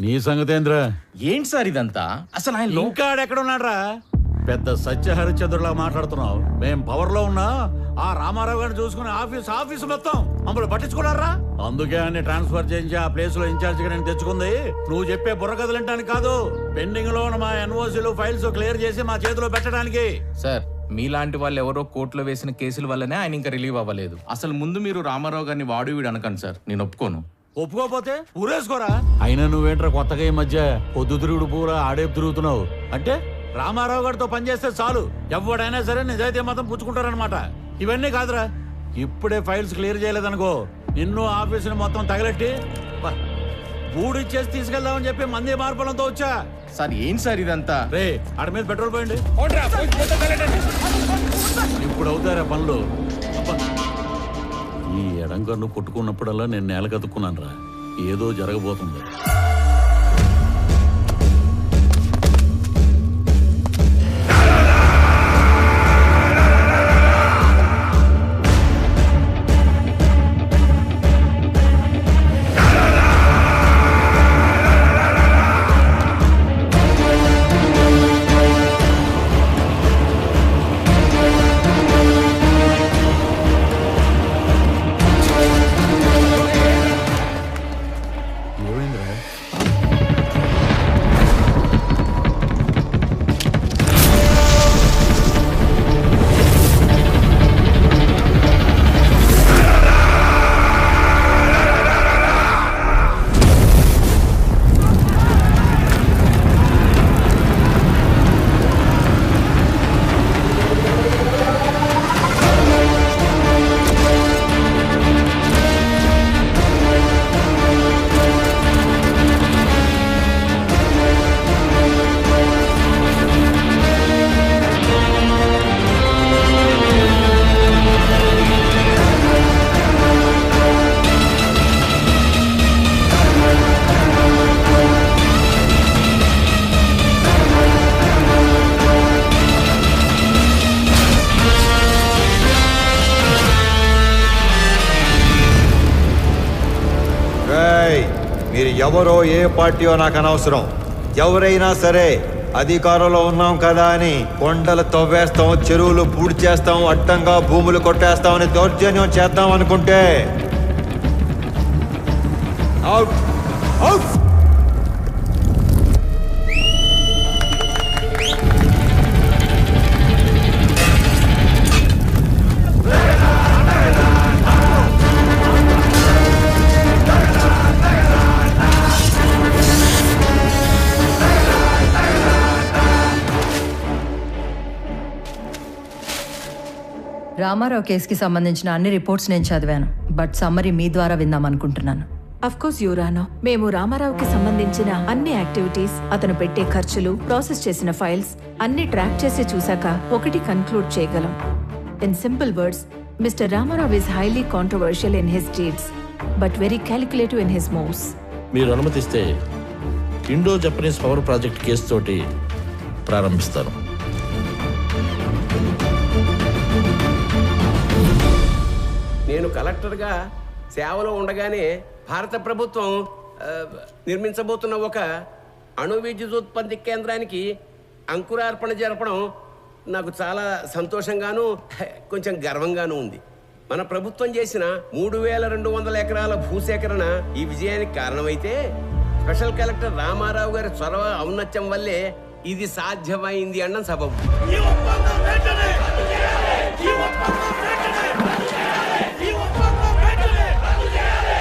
నీ సంగతేంద్ర? ఏంటి సార్ ఇదంతా? అసలు ఆయన ఇంకా ఎక్కడున్నాడ్రా? పెద్ద సత్య హరిశ్చంద్రులా మాట్లాడుతున్నావు. మేం పవర్ లో ఉన్నా ఆ రామారావు గారిని చూసుకుని ఆఫీస్ మొత్తం మమ్మల్ని పట్టించుకున్నారా? అందుకే అన్ని ట్రాన్స్ఫర్ చేయించి ఆ ప్లేస్ లో ఇన్ఛార్జ్ గా నేను తెచ్చుకుంది. నువ్వు చెప్పే బుర్రకథలంటానికి కాదు, పెండింగ్ లో ఉన్న మా ఎన్ఓసీలు ఫైల్స్ క్లియర్ చేసి మా చేతిలో పెట్టడానికి. సార్ మీలాంటి వాళ్ళు ఎవరో కోర్టులో వేసిన కేసుల వల్లనే ఆయన ఇంకా రిలీవ్ అవ్వలేదు. అసలు ముందు మీరు రామారావు గారిని వాడు వీడు అనకండి సార్, నేను ఒప్పుకోను. ఒప్పుకోపోతే ఊరేసుకోరా. అయినా నువ్వేంట్రా కొత్తగా ఈ మధ్య పొద్దు తిరుగుడు పూరా ఆడేపు తిరుగుతున్నావు? అంటే రామారావు గారితో పనిచేస్తే చాలు, ఎవడైనా సరే నిజాయితీ మాత్రం పుచ్చుకుంటారనమాట. ఇవన్నీ కాదురా, ఇప్పుడే ఫైల్స్ క్లియర్ చేయలేదనుకో నిన్ను ఆఫీసుని మొత్తం తగలెట్టి బూడిచ్చేసి తీసుకెళ్దామని చెప్పి మంది మార్పులంతో వచ్చా. సార్ ఏంటి సార్ ఇదంతా? రే ఆడ మీద పెట్రోల్ పోయండి. ఇప్పుడు అవుతారా పనులు? ఈ ఎడంకన్ను కొట్టుకున్నప్పుడల్లా నేను నేల కతుక్కున్నాను రా, ఏదో జరగబోతుంది. మీరు ఎవరో ఏ పార్టీయో నాకు అనవసరం. ఎవరైనా సరే అధికారంలో ఉన్నాం కదా అని కొండలు తవ్వేస్తాం, చెరువులు పూడి చేస్తాం, అడ్డంగా భూములు కొట్టేస్తామని దౌర్జన్యం చేద్దాం అనుకుంటే అవుట్ అవుట్. రామారావు కేసుకి సంబంధించిన అన్ని రిపోర్ట్స్ నేను చదివాను, బట్ సమ్మరీ మీ ద్వారా విందాం అనుకుంటున్నాను. అఫ్కోర్స్ యువరానో, మేము రామారావుకి సంబంధించిన అన్ని యాక్టివిటీస్, అతను పెట్టే ఖర్చులు, ప్రాసెస్ చేసిన ఫైల్స్ అన్ని ట్రాక్ చేసి చూశాక ఒకటి కన్క్లూడ్ చేయగలం. In simple words, mister Rama Rao is highly controversial in his deeds but very calculative in his moves. మీరు అనుమతిస్తే Indo Japanese power project case తోటి ప్రారంభిస్తాను. నేను కలెక్టర్గా సేవలో ఉండగానే భారత ప్రభుత్వం నిర్మించబోతున్న ఒక అణు విద్యుదుత్పత్తి కేంద్రానికి అంకురార్పణ జరపడం నాకు చాలా సంతోషంగాను కొంచెం గర్వంగాను ఉంది. మన ప్రభుత్వం చేసిన 3200 ఎకరాల భూసేకరణ ఈ విజయానికి కారణమైతే స్పెషల్ కలెక్టర్ రామారావు గారి చొరవ ఔన్నత్యం వల్లే ఇది సాధ్యమైంది అన్న సబబు.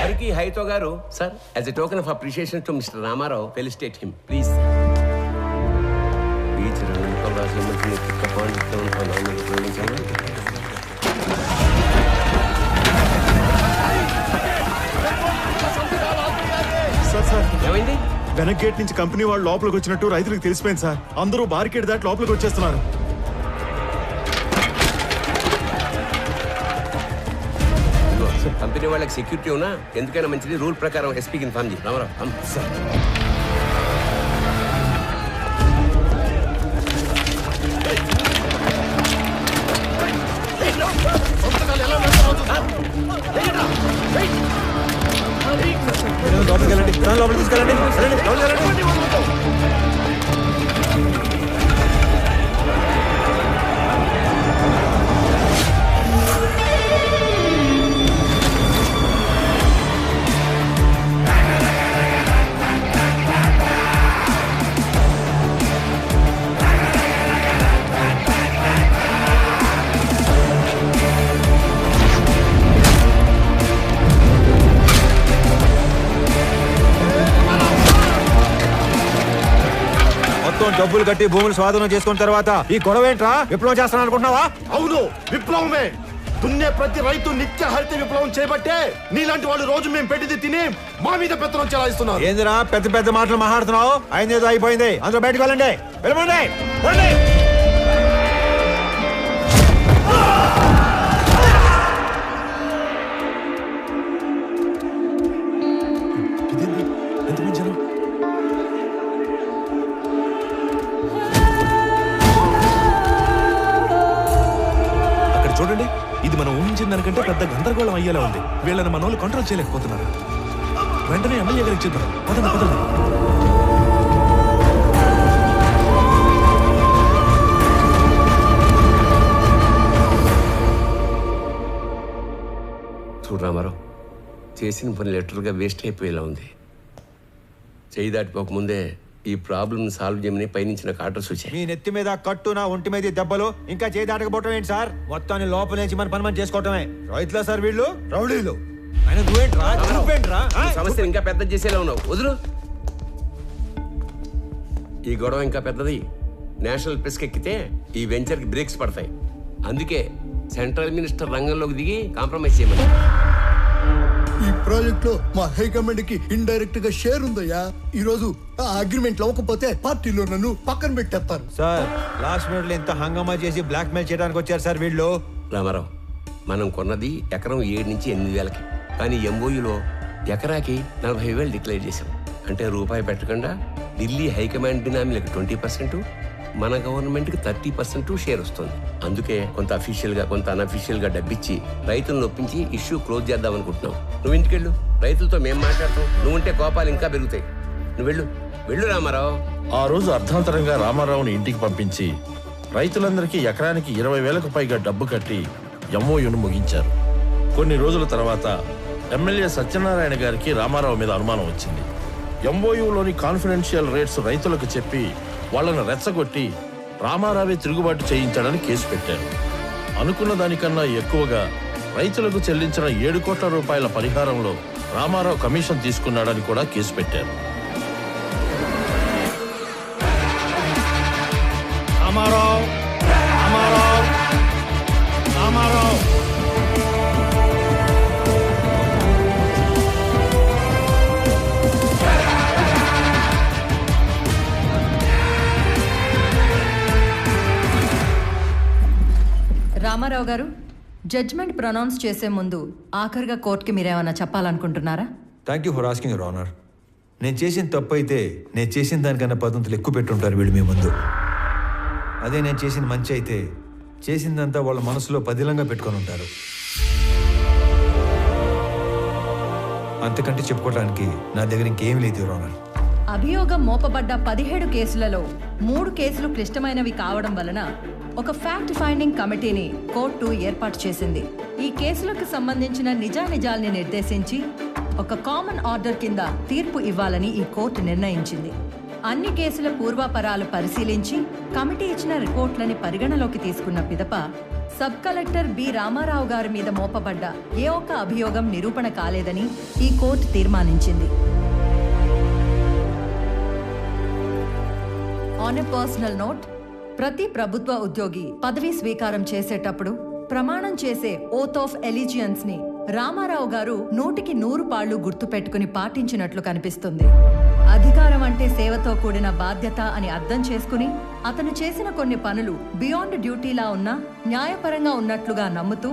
హరికి హైతో గారు sir, as a token of appreciation to mister Rama Rao, felicitate him please. ఏమైంది? వెనక్ గేట్ నుంచి కంపెనీ వాళ్ళు లోపలికి వచ్చినట్టు రైతులకు తెలిసిపోయింది సార్. అందరూ బారికేడ్ దాటి లోపలికి వచ్చేస్తున్నారు. కంపెనీ వాళ్ళకి సెక్యూరిటీ ఉన్నా ఎందుకైనా మంచిది, రూల్ ప్రకారం ఎస్పీకి ఇన్ఫార్మ్ చేయి. రామారావు సార్. లోపలికి వెళ్ళండి. లోపలికి తీసుకెళ్ళండి. వెళ్ళండి, లోపలికి వెళ్ళండి. మొత్తం డబ్బులు కట్టి భూములు స్వాధీనం చేసుకున్న తర్వాత ఈ గొడవ ఏంట్రా? విప్లవం చేస్తాను అనుకుంటున్నావా? అవును, విప్లవమే. దున్నే ప్రతి రైతు నిత్య హరిత విప్లవం చేపట్టే నీలాంటి వాళ్ళు రోజు మేము పెట్టింది తిని మా మీద పెత్తనం చెలాయిస్తున్నారు. ఏందిరా పెద్ద పెద్ద మాటలు మాట్లాడుతున్నావు? అయిందేదో అయిపోయింది. అందరూ బయటకు వెళ్ళండి. వెళ్ళండి. చూడండి, ఇది మనం ఊహించిన దానికంటే పెద్ద గందరగోళం అయ్యేలా ఉంది. వీళ్ళని మన వాళ్ళు కంట్రోల్ చేయలేకపోతున్నారు. వెంటనే ఎమ్మెల్యే గారికి చెప్తారు. పదండి పదండి. చూడు రామారావు, చేసిన పని లిటరల్గా వేస్ట్ అయిపోయేలా ఉంది. చేయి దాటిపోకముందే ఈ ప్రాబ్లమ్ సాల్వ్ చేయమని పైనుంచి నాకు ఆర్డర్స్ వచ్చాయి. మీ నెత్తి మీద కట్టు, నా ఒంటి మీద దెబ్బలు, ఇంకా చేయి దాటకపోవటం ఏంటి సార్? మొత్తాన్ని లోపల నుంచి మన పని చేసుకోవటమే. రైతులా సార్ వీళ్ళు? రౌడీలు. ఆయన నువ్వేంట్రా? సమస్య ఇంకా పెద్ద చేసేలా ఉన్నావు. వదులు. ఈ గొడవ ఇంకా పెద్దది. నేషనల్ ప్రెస్ ఎక్కితే ఈ వెంచర్కి బ్రేక్స్ పడతాయి. అందుకే సెంట్రల్ మినిస్టర్ రంగంలోకి దిగి కాంప్రమైజ్ చేయమని. ఈ ప్రాజెక్ట్ లో మా హైకమాండ్ కి ఇండైరెక్ట్ గా షేర్ ఉందయ్యా. ఈ రోజు ఆ అగ్రిమెంట్ అవ్వకపోతే పార్టీలో నన్ను పక్కన పెట్టేస్తారు. సార్ లాస్ట్ మినిట్ లో ఇంత హంగామా చేసి బ్లాక్ మెయిల్ చేయడానికి వచ్చారు సార్ వీళ్ళు. రామారావు, మనం కొన్నది ఎకరం 7 నుంచి 8,000కి. కానీ ఎంఓయూలో ఎకరాకి 40,000 డిక్లేర్ చేశాం. అంటే రూపాయి పెట్టకుండా ఢిల్లీ హైకమాండ్ బినామీలకు 20%, మన గవర్నమెంట్కి 30% షేర్ వస్తుంది. అందుకే కొంత అఫీషియల్ గా కొంత అన్అఫీషియల్ గా డబ్బిచ్చి రైతులను ఒప్పించి ఇష్యూ క్లోజ్ చేద్దాం అనుకుంటున్నాం. నువ్వు ఇంటికెళ్ళు, రైతులతో మేము మాట్లాడతాం. నువ్వుంటే కోపాలు ఇంకా పెరుగుతాయి. నువ్వు వెళ్ళు రామారావు. ఆ రోజు అర్ధాంతరంగా రామారావుని ఇంటికి పంపించి రైతులందరికీ ఎకరానికి 20,000కు పైగా డబ్బు కట్టి ఎంఓయూను ముగించారు. కొన్ని రోజుల తర్వాత ఎమ్మెల్యే సత్యనారాయణ గారికి రామారావు మీద అనుమానం వచ్చింది. ఎంఓయూలోని కాన్ఫిడెన్షియల్ రేట్స్ రైతులకు చెప్పి వాళ్లను రెచ్చగొట్టి రామారావే తిరుగుబాటు చేయించాడని కేసు పెట్టారు. అనుకున్న దానికన్నా ఎక్కువగా రైతులకు చెల్లించిన 7 కోట్ల రూపాయల పరిహారంలో రామారావు కమిషన్ తీసుకున్నాడని కూడా కేసు పెట్టారు. రామారావు గారు, జడ్జ్మెంట్ ప్రొనౌన్స్ చేసే ముందు ఆఖరిగా కోర్టుకి మీరేమన్నా చెప్పాలనుకుంటున్నారా? Thank you for asking your honour. నేను చేసిన తప్పు అయితే నేను చేసిన దానికన్నా 10 ఎక్కువ పెట్టుంటారు వీళ్ళు మీ ముందు. అదే నేను చేసిన మంచి అయితే చేసిందంతా వాళ్ళ మనసులో పదిలంగా పెట్టుకొని ఉంటారు. అంతకంటే చెప్పుకోవడానికి నా దగ్గర ఇంకేం లేదు యువర్ ఆనర్. అభియోగం మోపబడ్డ 17 కేసులలో 3 కేసులు క్లిష్టమైనవి కావడం వలన ఒక ఫ్యాక్ట్ ఫైండింగ్ కమిటీని కోర్టు ఏర్పాటు చేసింది. ఈ కేసులకు సంబంధించిన నిజానిజాల్ని నిర్దేశించి ఒక కామన్ ఆర్డర్ కింద తీర్పు ఇవ్వాలని ఈ కోర్టు నిర్ణయించింది. అన్ని కేసుల పూర్వాపరాలు పరిశీలించి కమిటీ ఇచ్చిన రిపోర్ట్లని పరిగణలోకి తీసుకున్న పిదప సబ్ కలెక్టర్ బి రామారావు గారి మీద మోపబడ్డ ఏ ఒక్క అభియోగం నిరూపణ కాలేదని ఈ కోర్టు తీర్మానించింది. ఆన్ ఎ పర్సనల్ నోట్, ప్రతి ప్రభుత్వ ఉద్యోగి పదవీ స్వీకారం చేసేటప్పుడు ప్రమాణం చేసే ఓత్ ఆఫ్ ఎలిజియన్స్ ని రామారావు గారు 100కి 100 పాళ్లు గుర్తుపెట్టుకుని పాటించినట్లు కనిపిస్తుంది. అధికారం అంటే సేవతో కూడిన బాధ్యత అని అర్థం చేసుకుని అతను చేసిన కొన్ని పనులు బియాండ్ డ్యూటీలా ఉన్నా న్యాయపరంగా ఉన్నట్లుగా నమ్ముతూ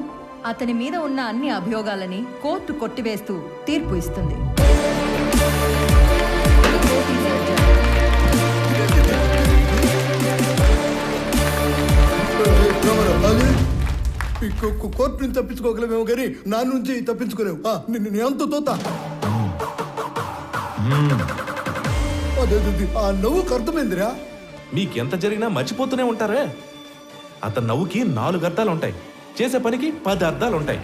అతని మీద ఉన్న అన్ని అభియోగాలని కోర్టు కొట్టివేస్తూ తీర్పు ఇస్తుంది. కోర్టుని తప్పించుకోగలమేమో కానీ నా నుంచి తప్పించుకోలేవు. నేను ఎంత తోతా అదే ఆ నవ్వుకు అర్థమైందిరా. మీకెంత జరిగినా మర్చిపోతూనే ఉంటారే. అతని నవ్వుకి 4 అర్థాలు ఉంటాయి, చేసే పనికి 10 అర్థాలు ఉంటాయి.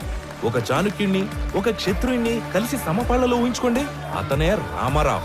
ఒక చాణుక్యుణ్ణి, ఒక క్షత్రుణ్ణి కలిసి సమపాళ్లలో ఊహించుకోండి, అతనే రామారావు.